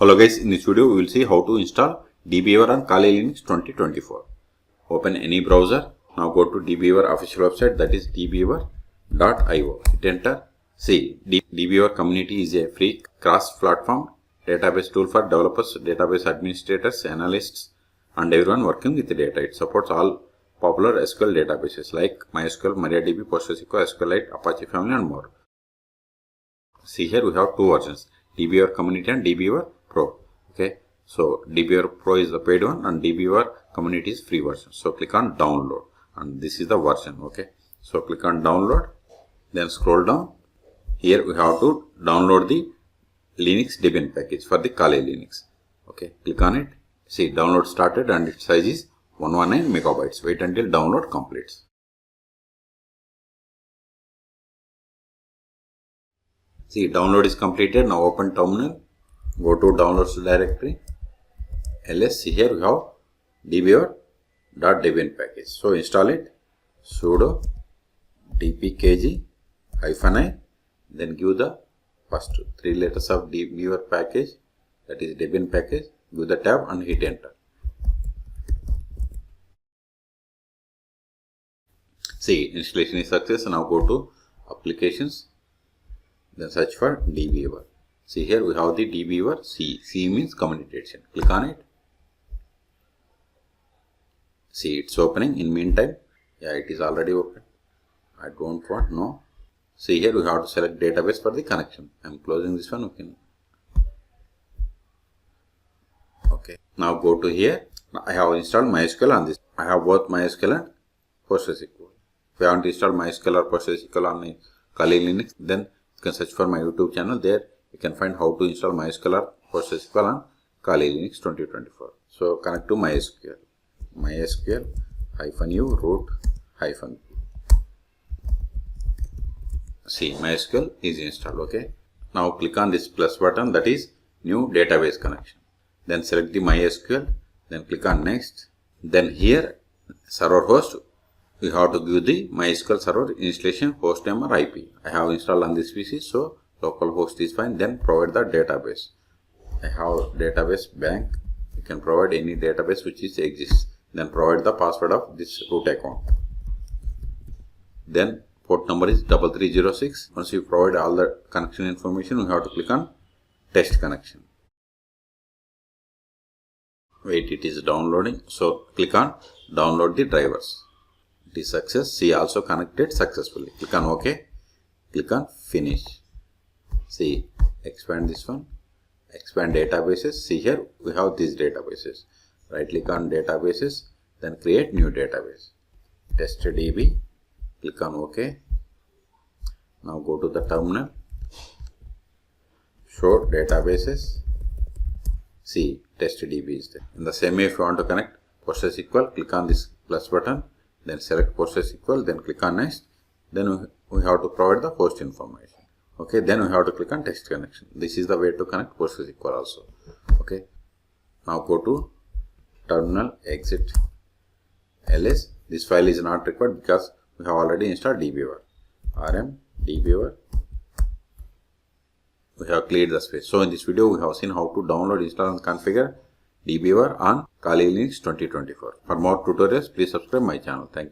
Hello guys, in this video we will see how to install DBeaver on Kali Linux 2024. Open any browser. Now go to DBeaver official website, that is dbeaver.io. Hit enter. See, DBeaver community is a free cross-platform database tool for developers, database administrators, analysts, and everyone working with data. It supports all popular SQL databases like MySQL, MariaDB, PostgreSQL, SQLite, Apache family, and more. See, here we have two versions, DBeaver community and DBeaver Pro. Okay, so DBeaver Pro is the paid one and DBeaver community is free version. So click on download and this is the version. Okay, so click on download, then scroll down. Here we have to download the Linux Debian package for the Kali Linux. Okay, click on it. See, download started and its size is 119 megabytes. Wait until download completes. See, download is completed. Now open terminal. Go to downloads directory. ls. See, here we have DBeaver.debian package. So install it. Sudo dpkg-i. Then give the first 3 letters of DBeaver package, that is Debian package. Give the tab and hit enter. See, installation is success. Now go to applications. Then search for DBeaver. See, here we have the DBeaver C. C means community edition. Click on it. See, it's opening. In meantime, yeah, it is already open. I don't want, no. See, here we have to select database for the connection. I am closing this one. Okay. Okay. Now go to here. I have installed MySQL on this. I have both MySQL and PostgreSQL. If you want to install MySQL or PostgreSQL on Kali Linux, then you can search for my YouTube channel. There you can find how to install MySQL or PostgreSQL on Kali Linux 2024. So connect to MySQL. MySQL-u root-p. See, MySQL is installed. Okay. Now click on this plus button, that is new database connection. Then select the MySQL. Then click on next. Then here server host, we have to give the MySQL server installation host name or IP. I have installed on this PC, so localhost is fine. Then provide the database. I have database bank. You can provide any database which exists. Then provide the password of this root account. Then port number is 3306. Once you provide all the connection information, we have to click on test connection. Wait, it is downloading. So click on download the drivers. It is success. See, also connected successfully. Click on OK. Click on finish. See, expand this one. Expand databases. See, here we have these databases. Right click on databases. Then create new database. TestDB. Click on OK. Now go to the terminal. Show databases. See, TestDB is there. In the same way, if you want to connect PostgreSQL, click on this plus button. Then select PostgreSQL. Then click on next. Then we have to provide the host information. Okay. Then we have to click on test connection. This is the way to connect PostgreSQL also. Okay. Now go to terminal, exit ls. This file is not required because we have already installed DBeaver. rm DBeaver. We have cleared the space. So in this video, we have seen how to download, install and configure DBeaver on Kali Linux 2024. For more tutorials, please subscribe my channel. Thank you.